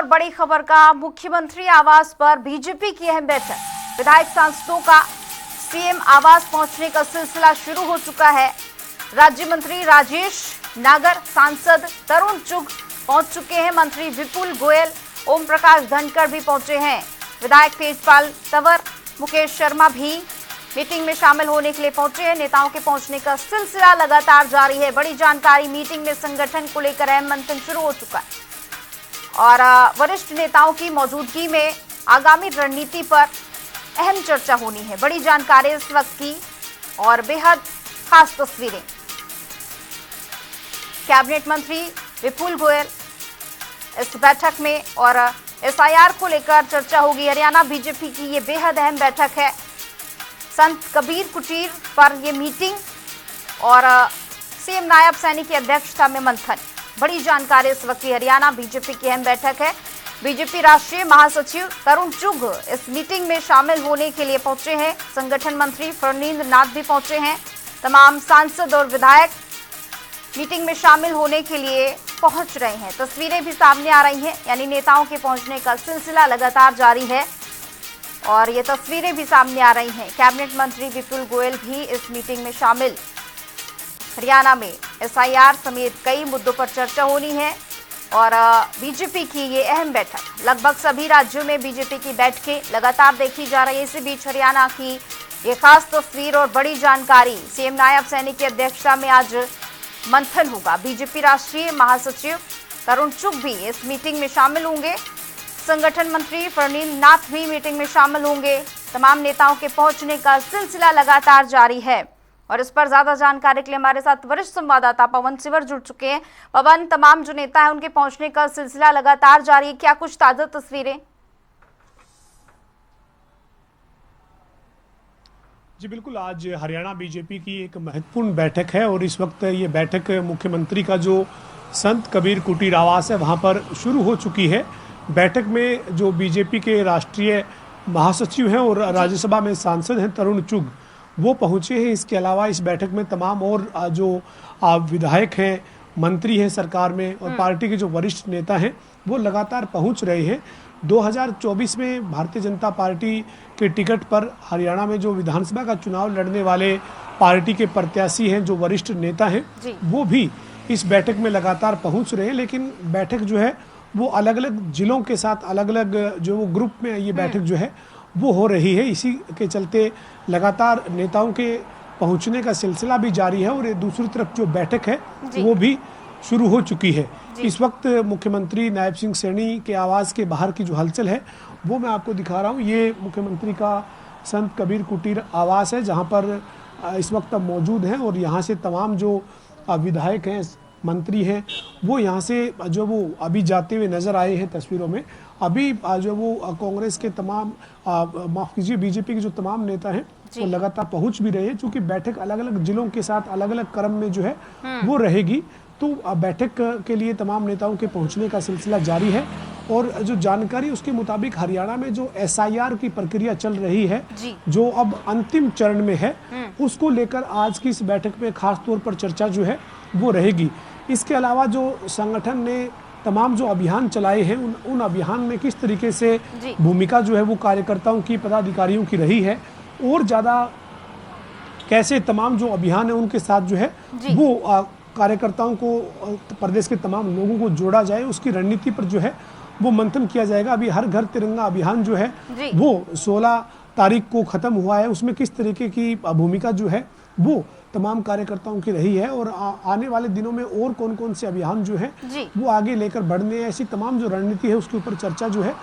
और बड़ी खबर का, मुख्यमंत्री आवास पर बीजेपी की अहम बैठक। विधायक सांसदों का सीएम आवास पहुंचने का सिलसिला शुरू हो चुका है। राज्य मंत्री राजेश नागर, सांसद तरुण चुग पहुंच चुके हैं। मंत्री विपुल गोयल, ओम प्रकाश धनखड़ भी पहुंचे हैं। विधायक तेजपाल तंवर, मुकेश शर्मा भी मीटिंग में शामिल होने के लिए पहुंचे हैं। नेताओं के पहुंचने का सिलसिला लगातार जारी है। बड़ी जानकारी, मीटिंग में संगठन को लेकर अहम मंथन शुरू हो चुका है और वरिष्ठ नेताओं की मौजूदगी में आगामी रणनीति पर अहम चर्चा होनी है। बड़ी जानकारी इस वक्त की और बेहद खास तस्वीरें। कैबिनेट मंत्री विपुल गोयल इस बैठक में और एसआईआर को लेकर चर्चा होगी। हरियाणा बीजेपी की ये बेहद अहम बैठक है। संत कबीर कुटीर पर ये मीटिंग और सीएम नायब सैनी की अध्यक्षता में मंथन। बड़ी जानकारी इस वक्त की हरियाणा बीजेपी की अहम बैठक है। बीजेपी राष्ट्रीय महासचिव तरुण चुग इस मीटिंग में शामिल होने के लिए पहुंचे हैं। संगठन मंत्री फरनींद्र नाथ भी पहुंचे हैं। तमाम सांसद और विधायक मीटिंग में शामिल होने के लिए पहुंच रहे हैं। तस्वीरें भी सामने आ रही हैं, यानी नेताओं के पहुंचने का सिलसिला लगातार जारी है और ये तस्वीरें भी सामने आ रही हैं। कैबिनेट मंत्री विपुल गोयल भी इस मीटिंग में शामिल। हरियाणा में एसआईआर समेत कई मुद्दों पर चर्चा होनी है और बीजेपी की ये अहम बैठक। लगभग सभी राज्यों में बीजेपी की बैठकें लगातार देखी जा रही है। इसी बीच हरियाणा की ये खास तस्वीर और बड़ी जानकारी। सीएम नायब सैनी की अध्यक्षता में आज मंथन होगा। बीजेपी राष्ट्रीय महासचिव तरुण चुग भी इस मीटिंग में शामिल होंगे। संगठन मंत्री फरनींद्र नाथ भी मीटिंग में शामिल होंगे। तमाम नेताओं के पहुंचने का सिलसिला लगातार जारी है और इस पर ज्यादा जानकारी के लिए हमारे साथ वरिष्ठ संवाददाता पवन सिवर जुड़ चुके हैं। पवन, तमाम जो नेता है उनके पहुंचने का सिलसिला लगातार जारी है, क्या कुछ ताजा तस्वीरें? जी बिल्कुल, आज हरियाणा बीजेपी की एक महत्वपूर्ण बैठक है और इस वक्त ये बैठक मुख्यमंत्री का जो संत कबीर कुटीर आवास है वहाँ पर शुरू हो चुकी है। बैठक में जो बीजेपी के राष्ट्रीय महासचिव हैं और राज्यसभा में सांसद हैं तरुण चुग, वो पहुँचे हैं। इसके अलावा इस बैठक में तमाम और जो विधायक हैं, मंत्री हैं सरकार में और पार्टी के जो वरिष्ठ नेता हैं वो लगातार पहुँच रहे हैं। 2024 में भारतीय जनता पार्टी के टिकट पर हरियाणा में जो विधानसभा का चुनाव लड़ने वाले पार्टी के प्रत्याशी हैं, जो वरिष्ठ नेता हैं, वो भी इस बैठक में लगातार पहुंच रहे हैं। लेकिन बैठक जो है वो अलग अलग जिलों के साथ अलग अलग जो वो ग्रुप में ये बैठक जो है वो हो रही है। इसी के चलते लगातार नेताओं के पहुंचने का सिलसिला भी जारी है और दूसरी तरफ जो बैठक है वो भी शुरू हो चुकी है। इस वक्त मुख्यमंत्री नायब सिंह सैनी के आवास के बाहर की जो हलचल है वो मैं आपको दिखा रहा हूँ। ये मुख्यमंत्री का संत कबीर कुटीर आवास है जहाँ पर इस वक्त अब मौजूद हैं और यहाँ से तमाम जो विधायक हैं, मंत्री हैं, वो यहाँ से जो वो अभी जाते हुए नजर आए हैं तस्वीरों में। अभी जो वो कांग्रेस के तमाम माफ कीजिए बीजेपी के जो तमाम नेता हैं वो लगातार पहुँच भी रहे हैं। चूँकि बैठक अलग अलग जिलों के साथ अलग अलग क्रम में जो है वो रहेगी, तो बैठक के लिए तमाम नेताओं के पहुंचने का सिलसिला जारी है। और जो जानकारी उसके मुताबिक हरियाणा में जो एसआईआर की प्रक्रिया चल रही है, जो अब अंतिम चरण में है, उसको लेकर आज की इस बैठक में खास तौर पर चर्चा जो है वो रहेगी। इसके अलावा जो संगठन ने तमाम जो अभियान चलाए हैं उन अभियान में किस तरीके से भूमिका जो है वो कार्यकर्ताओं की, पदाधिकारियों की रही है और ज़्यादा कैसे तमाम जो अभियान है उनके साथ जो है वो कार्यकर्ताओं को, प्रदेश के तमाम लोगों को जोड़ा जाए, उसकी रणनीति पर जो है वो मंथन किया जाएगा। अभी हर घर तिरंगा अभियान जो है वो 16 तारीख को खत्म हुआ है। उसमें किस तरीके की भूमिका जो है वो तमाम कार्यकर्ताओं की रही है और आने वाले दिनों में और कौन कौन से अभियान जो है वो आगे लेकर बढ़ने हैं, ऐसी तमाम जो रणनीति है उसके ऊपर चर्चा जो है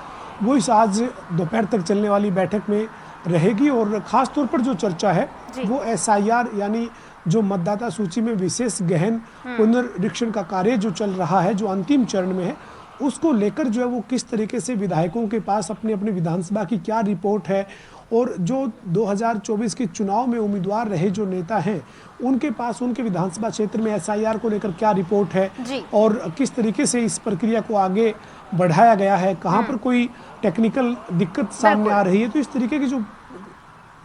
वो इस आज दोपहर तक चलने वाली बैठक में रहेगी। और खास तौर पर जो चर्चा है वो एसआईआर यानी जो मतदाता सूची में विशेष गहन पुनरीक्षण का कार्य जो चल रहा है, जो अंतिम चरण में है, उसको लेकर जो है वो किस तरीके से विधायकों के पास अपने अपने विधानसभा की क्या रिपोर्ट है और जो 2024 के चुनाव में उम्मीदवार रहे जो नेता हैं उनके पास उनके विधानसभा क्षेत्र में एसआईआर को लेकर क्या रिपोर्ट है और किस तरीके से इस प्रक्रिया को आगे बढ़ाया गया है, कहाँ पर कोई टेक्निकल दिक्कत सामने आ रही है। तो इस तरीके की जो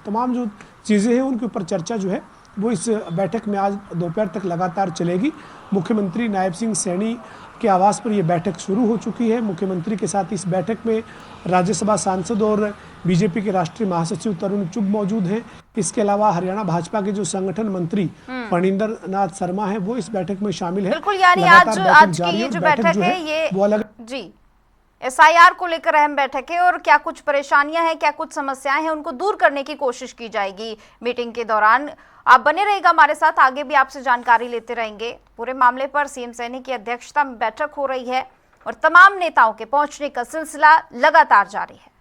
तमाम जो चीज़ें हैं उनके ऊपर चर्चा जो है वो इस बैठक में आज दोपहर तक लगातार चलेगी। मुख्यमंत्री नायब सिंह सैनी के आवास पर यह बैठक शुरू हो चुकी है। मुख्यमंत्री के साथ इस बैठक में राज्यसभा सांसद और बीजेपी के राष्ट्रीय महासचिव तरुण चुग मौजूद हैं। इसके अलावा हरियाणा भाजपा के जो संगठन मंत्री फणींद्र नाथ शर्मा हैं, वो इस बैठक में शामिल है। बिल्कुल, यानी आज की ये जो बैठक है ये वो अलग जी एसआईआर को लेकर अहम बैठक है और क्या कुछ परेशानियां हैं, क्या कुछ समस्याएं हैं, उनको दूर करने की कोशिश की जाएगी मीटिंग के दौरान। आप बने रहेगा हमारे साथ, आगे भी आपसे जानकारी लेते रहेंगे। पूरे मामले पर सीएम सैनी की अध्यक्षता में बैठक हो रही है और तमाम नेताओं के पहुंचने का सिलसिला लगातार जारी है।